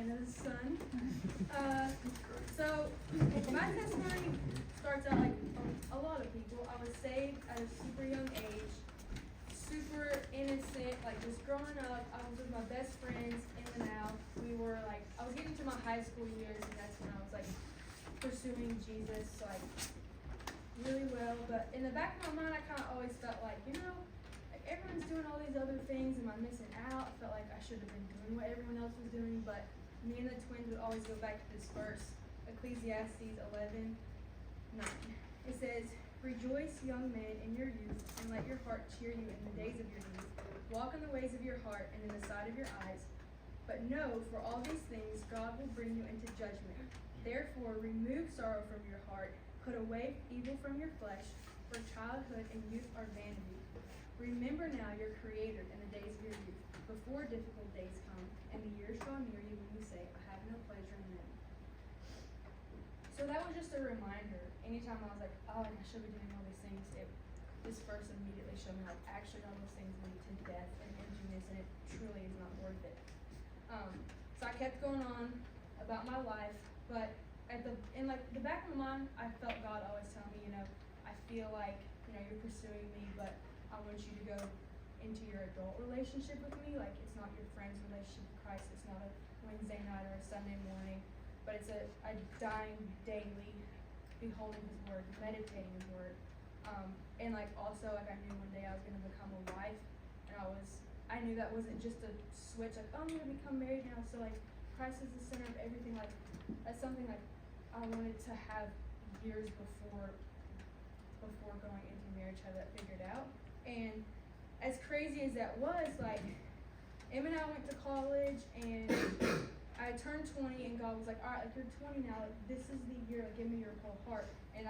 Anna's son. So my testimony starts out like a lot of people. I was saved at a super young age, super innocent, like just growing up. I was with my best friends in and out. I was getting to my high school years, and that's when I was like pursuing Jesus like really well. But in the back of my mind, I kind of always felt like, like everyone's doing all these other things. Am I missing out? I felt like I should have been doing what everyone else was doing. But me and the twins would always go back to this verse, Ecclesiastes 11:9. It says, "Rejoice, young men, in your youth, and let your heart cheer you in the days of your youth. Walk in the ways of your heart and in the sight of your eyes. But know, for all these things, God will bring you into judgment. Therefore, remove sorrow from your heart, put away evil from your flesh, for childhood and youth are vanity. Remember now your Creator in the days of your youth, before difficult days come, and the years draw near you when you say, I have no pleasure in them." So that was just a reminder. Anytime I was like, oh, I should be doing all these things, this verse immediately showed me like, actually all those things lead to death and emptiness, and it truly is not worth it. So I kept going on about my life, but in the back of my mind, I felt God always tell me, I feel like, you're pursuing me, but I want you to go into your adult relationship with me. Like, it's not your friend's relationship with Christ. It's not a Wednesday night or a Sunday morning, but it's a dying daily, beholding His Word, meditating His Word. And also I knew one day I was going to become a wife, and I knew that wasn't just a switch, like, oh, I'm going to become married now, so Christ is the center of everything. That's something I wanted to have years before going into marriage, have that figured out. And as crazy as that was, Em and I went to college, and I turned 20, and God was like, all right, you're 20 now, this is the year, give me your whole heart. And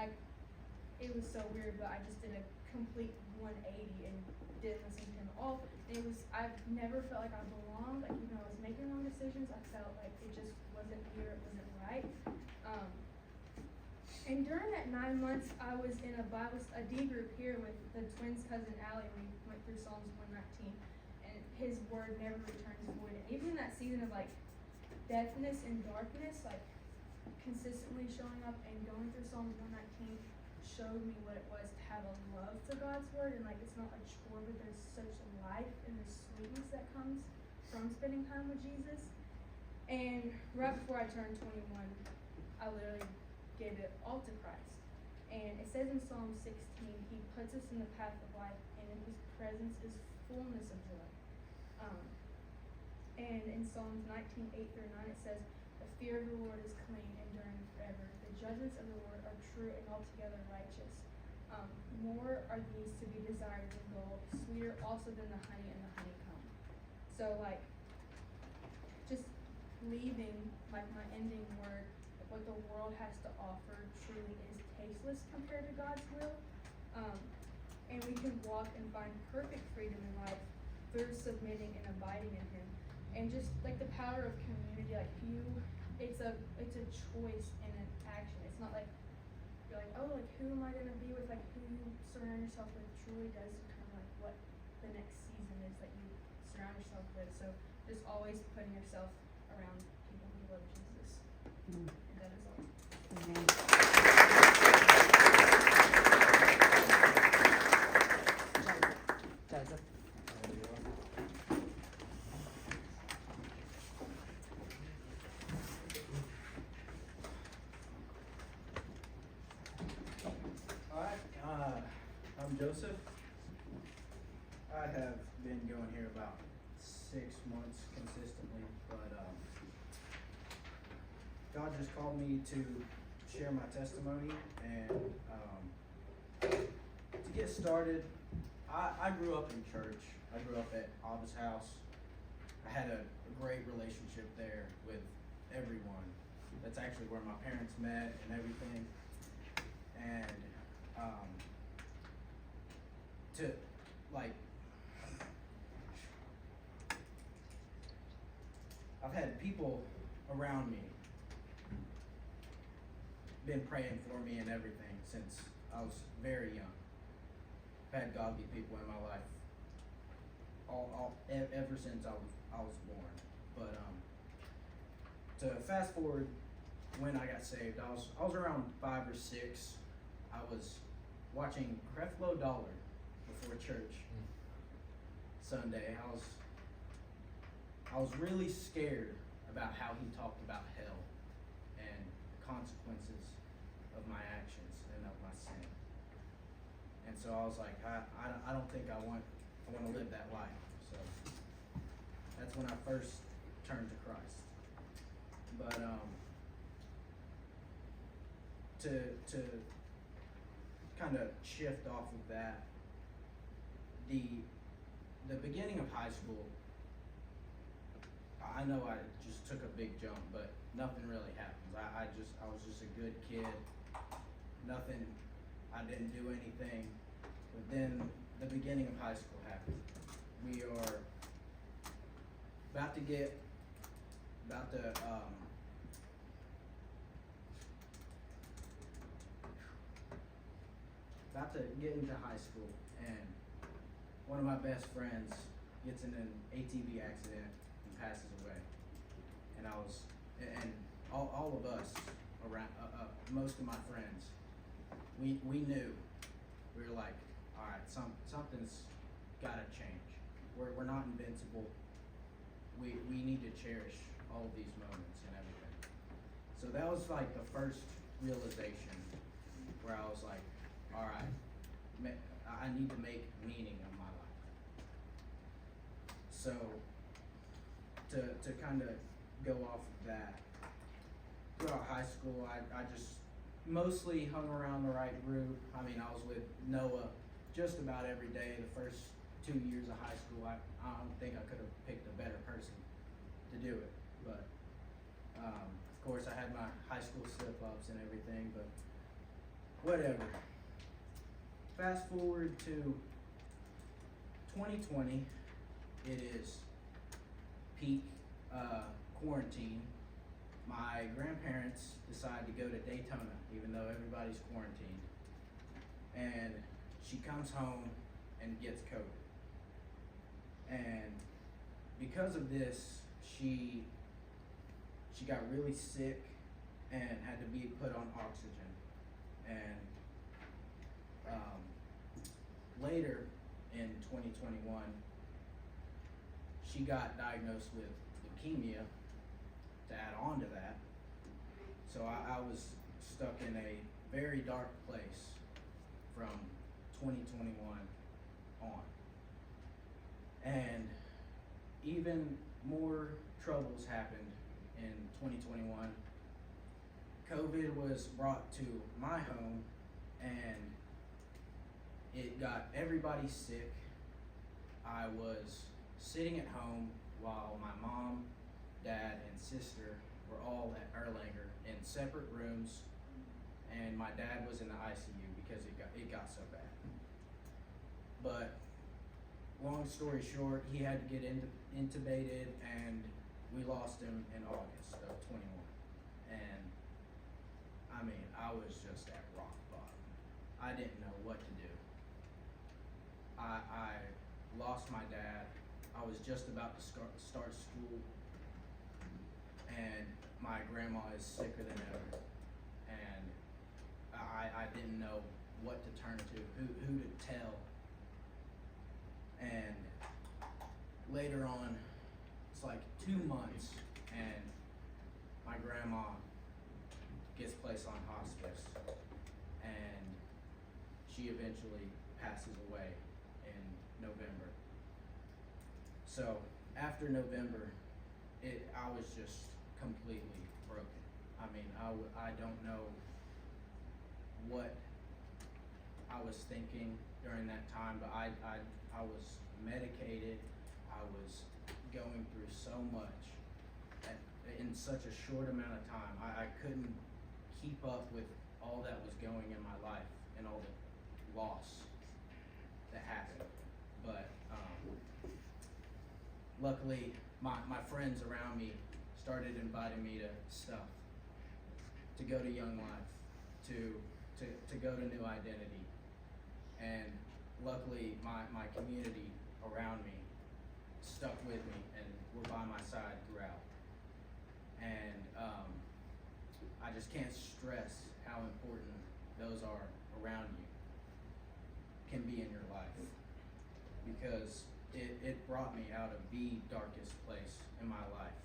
it was so weird, but I just did a complete 180 and didn't listen to Him at all. And I've never felt like I belonged, I was making wrong decisions. I felt like it just wasn't here, it wasn't right. And during that 9 months, I was in a D group here with the twins' cousin Allie. We went through Psalms 119, and His Word never returns void. And even in that season of deafness and darkness, consistently showing up and going through Psalms 119 showed me what it was to have a love for God's Word, and it's not a chore, but there's such life and the sweetness that comes from spending time with Jesus. And right before I turned 21, I literally gave it all to Christ. And it says in Psalm 16, He puts us in the path of life, and in His presence is fullness of joy. And in Psalms 19:8-9, it says, "The fear of the Lord is clean, enduring forever. The judgments of the Lord are true and altogether righteous. More are these to be desired than gold, sweeter also than the honey and the honeycomb." So just leaving my ending word, what the world has to offer truly is tasteless compared to God's will. And we can walk and find perfect freedom in life through submitting and abiding in Him. And just the power of community, it's a choice and an action. It's not you're oh, who am I gonna be with? Who you surround yourself with truly does determine what the next season is that you surround yourself with. So just always putting yourself around people who love Jesus. And that is all. Joseph. I'm Joseph. I have been going here about 6 months consistently, but God just called me to share my testimony, and to get started, I grew up in church. I grew up at Abba's house. I had a great relationship there with everyone. That's actually where my parents met and everything. And I've had people around me been praying for me and everything since I was very young. I've had godly people in my life ever since I was born. But to fast forward when I got saved, I was around 5 or 6. I was watching Creflo Dollar before church Sunday. I was really scared about how he talked about hell and consequences of my actions and of my sin. And so I was like, I don't think I want to live that life. So that's when I first turned to Christ. But to kind of shift off of that, the beginning of high school, I know I just took a big jump, but nothing really happens. I was just a good kid. Nothing, I didn't do anything. But then the beginning of high school happened. We are about to get into high school, and one of my best friends gets in an ATV accident and passes away. And all of us around, most of my friends, we knew, we were like, all right, something's gotta change. We're not invincible. We need to cherish all of these moments and everything. So that was like the first realization where I was like, all right, I need to make meaning of my life. So to kind of go off of that, throughout high school, I just mostly hung around the right group. I mean, I was with Noah just about every day. The first 2 years of high school, I don't think I could have picked a better person to do it. But of course, I had my high school slip-ups and everything, but whatever. Fast forward to 2020, it is peak quarantine. My grandparents decide to go to Daytona, even though everybody's quarantined. And she comes home and gets COVID. And because of this, she got really sick and had to be put on oxygen. And later in 2021, she got diagnosed with leukemia to add on to that. So I was stuck in a very dark place from 2021 on. And even more troubles happened in 2021. COVID was brought to my home, and it got everybody sick. I was sitting at home while my mom, dad, and sister were all at Erlanger in separate rooms, and my dad was in the ICU because it got so bad. But long story short, he had to get intubated, and we lost him in August of 21. And I mean, I was just at rock bottom. I didn't know what to do. I lost my dad. I was just about to start school, and my grandma is sicker than ever, and I didn't know what to turn to, who to tell. And later on, it's like 2 months, and my grandma gets placed on hospice, and she eventually passes away in November. So after November, I was just completely broken. I mean, I don't know what I was thinking during that time, but I was medicated. I was going through so much in such a short amount of time. I couldn't keep up with all that was going in my life and all the loss that happened. But luckily, my friends around me started inviting me to stuff, to go to Young Life, to go to New Identity. And luckily, my community around me stuck with me and were by my side throughout. And just can't stress how important those are around you, can be in your life, because it brought me out of the darkest place in my life.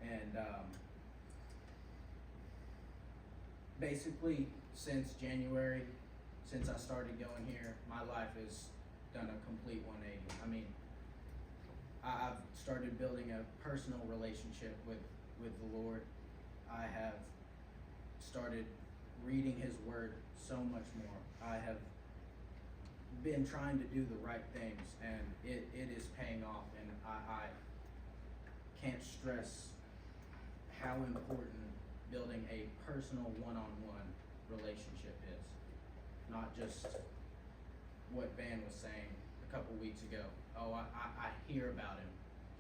And basically, since January, since I started going here, my life has done a complete 180. I mean, I've started building a personal relationship with the Lord. I have started reading His Word so much more. I have been trying to do the right things, and it is paying off, and I can't stress how important building a personal one-on-one relationship is. Not just what Van was saying a couple weeks ago. Oh, I hear about him,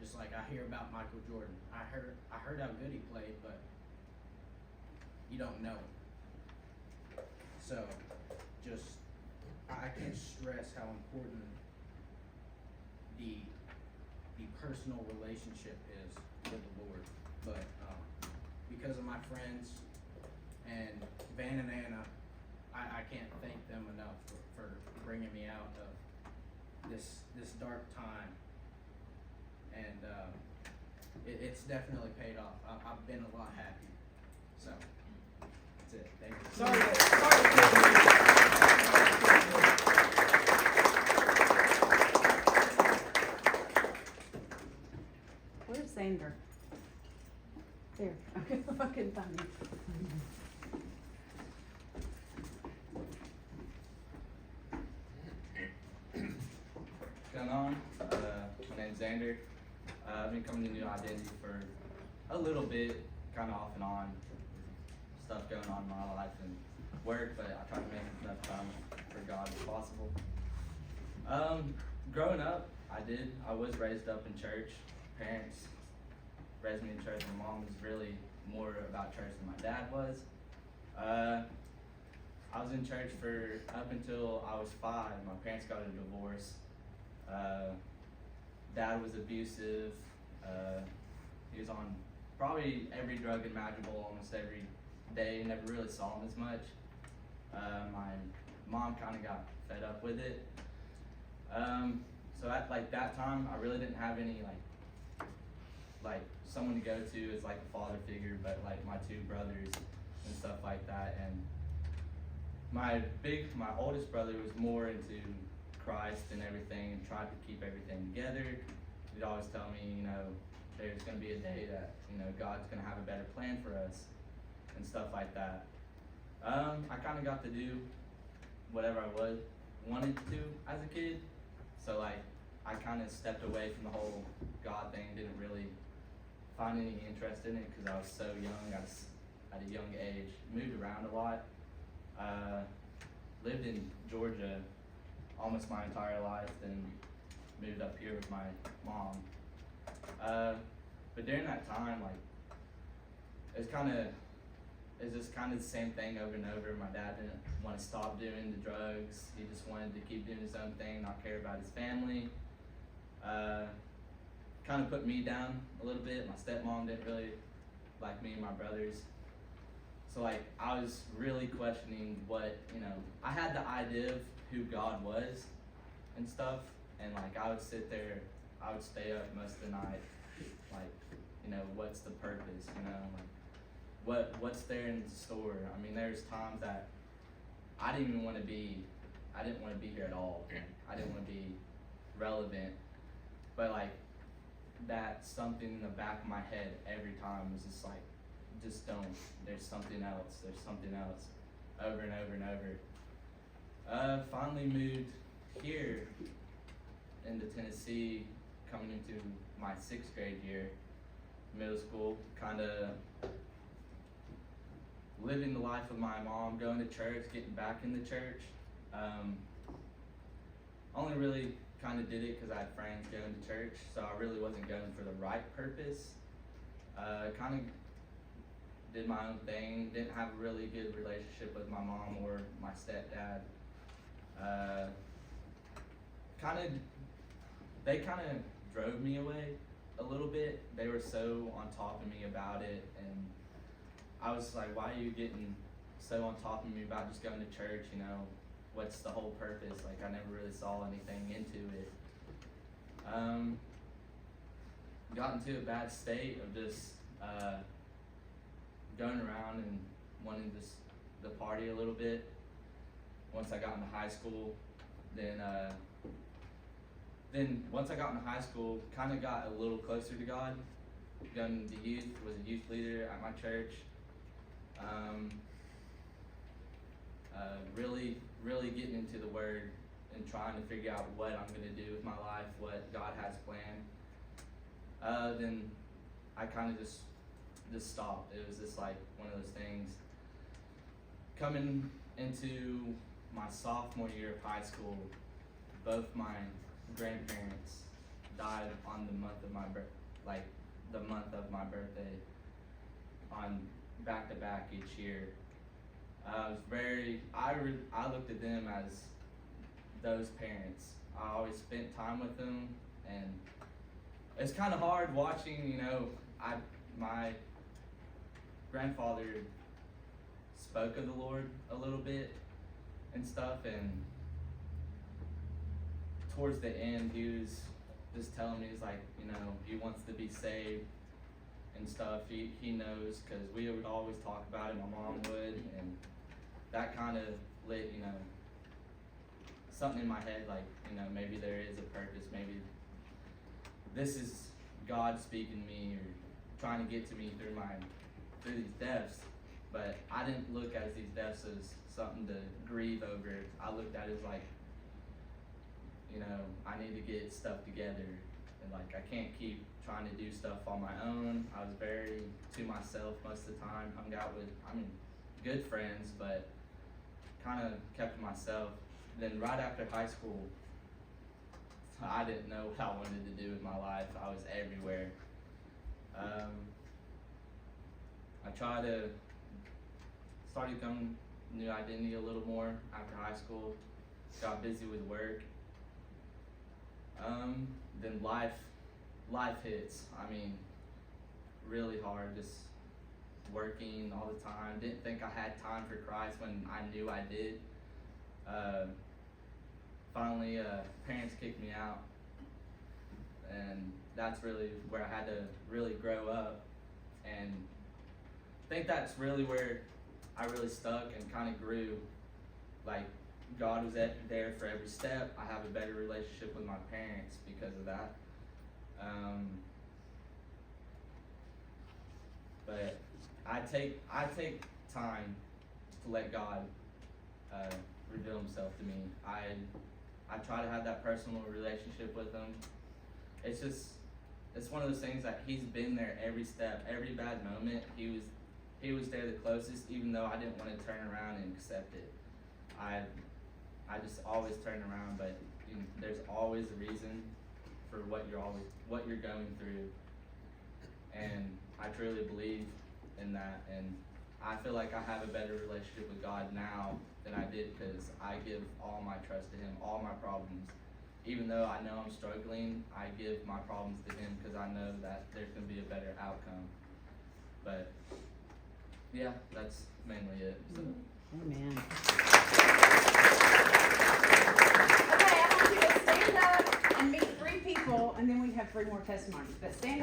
just like I hear about Michael Jordan. I heard how good he played, but you don't know him. So, just I can't stress how important the personal relationship is with the Lord. But because of my friends and Van and Anna, I can't thank them enough for bringing me out of this dark time. And it's definitely paid off. I've been a lot happier. So that's it. Thank you. Where's Xander? There. Okay, I couldn't find him. What's going on? My name's Xander. I've been coming to New Identity for a little bit, kind of off and on. Stuff going on in my life and work, but I try to make enough time for God as possible. Growing up, I was raised up in church. Parents raised me in church. My mom was really more about church than my dad was. I was in church for up until I was 5. My parents got a divorce. Dad was abusive. He was on probably every drug imaginable almost every day. Never really saw him as much. My mom kind of got fed up with it. So at like that time, I really didn't have any like someone to go to as like a father figure, but like my 2 brothers and stuff like that. And my oldest brother was more into Christ and everything and tried to keep everything together. He'd always tell me, there's going to be a day that, God's going to have a better plan for us and stuff like that. I kind of got to do whatever I wanted to as a kid. So I kind of stepped away from the whole God thing, didn't really find any interest in it because I was so young. I was at a young age, moved around a lot. Lived in Georgia almost my entire life, then moved up here with my mom. But during that time, it's just kind of the same thing over and over. My dad didn't want to stop doing the drugs. He just wanted to keep doing his own thing, not care about his family. Kind of put me down a little bit. My stepmom didn't really like me and my brothers. So I was really questioning what, I had the idea of who God was and stuff. And I would sit there, I would stay up most of the night. What's the purpose, what's there in the store? I mean, there's times that I didn't want to be here at all. I didn't want to be relevant. But that something in the back of my head every time was just don't. There's something else. Over and over and over. Finally moved here into Tennessee, coming into my 6th grade year, middle school, kind of living the life of my mom, going to church, getting back in the church. Only really kind of did it because I had friends going to church, so I really wasn't going for the right purpose. Kind of did my own thing, didn't have a really good relationship with my mom or my stepdad. They kind of drove me away a little bit. They were so on top of me about it, and I was like, why are you getting so on top of me about just going to church, you know? What's the whole purpose? Like, I never really saw anything into it. Got into a bad state of just going around and wanting to party a little bit. Once I got into high school, then once I got into high school, kind of got a little closer to God. Going to youth, was a youth leader at my church. Really getting into the Word and trying to figure out what I'm going to do with my life, what God has planned. Then I kind of just stopped. It was just like one of those things. Coming into my sophomore year of high school, both my grandparents died on the month of my birthday, on back to back each year. I looked at them as those parents. I always spent time with them, and it's kind of hard watching, you know, my grandfather spoke of the Lord a little bit and stuff, and towards the end he was just telling me, he's like, you know, he wants to be saved and stuff. He knows, because we would always talk about it, my mom would, and that kind of lit, you know, something in my head, like, you know, maybe there is a purpose, maybe this is God speaking to me or trying to get to me through these deaths. But I didn't look at these deaths as something to grieve over. I looked at it as like, you know, I need to get stuff together, and like I can't keep trying to do stuff on my own. I was very to myself most of the time, hung out with, good friends, but kind of kept to myself. Then right after high school, I didn't know what I wanted to do with my life. I was everywhere. I tried to start to become new identity a little more after high school. Got busy with work. Then life hits. Really hard, just working all the time. Didn't think I had time for Christ when I knew I did. Finally, parents kicked me out, and that's really where I had to really grow up. And I think that's really where I really stuck and kind of grew. Like, God was there for every step. I have a better relationship with my parents because of that. But I take time to let God reveal Himself to me. I try to have that personal relationship with Him. It's one of those things that He's been there every step, every bad moment. He was there the closest, even though I didn't want to turn around and accept it. I just always turn around, but you know, there's always a reason for what you're going through, and I truly believe in that. And I feel like I have a better relationship with God now than I did, because I give all my trust to Him, all my problems. Even though I know I'm struggling, I give my problems to Him because I know that there's going to be a better outcome. But yeah, that's mainly it. So. Amen. Okay, I want you to stand up and meet 3 people, and then we have 3 more testimonies. But stand up.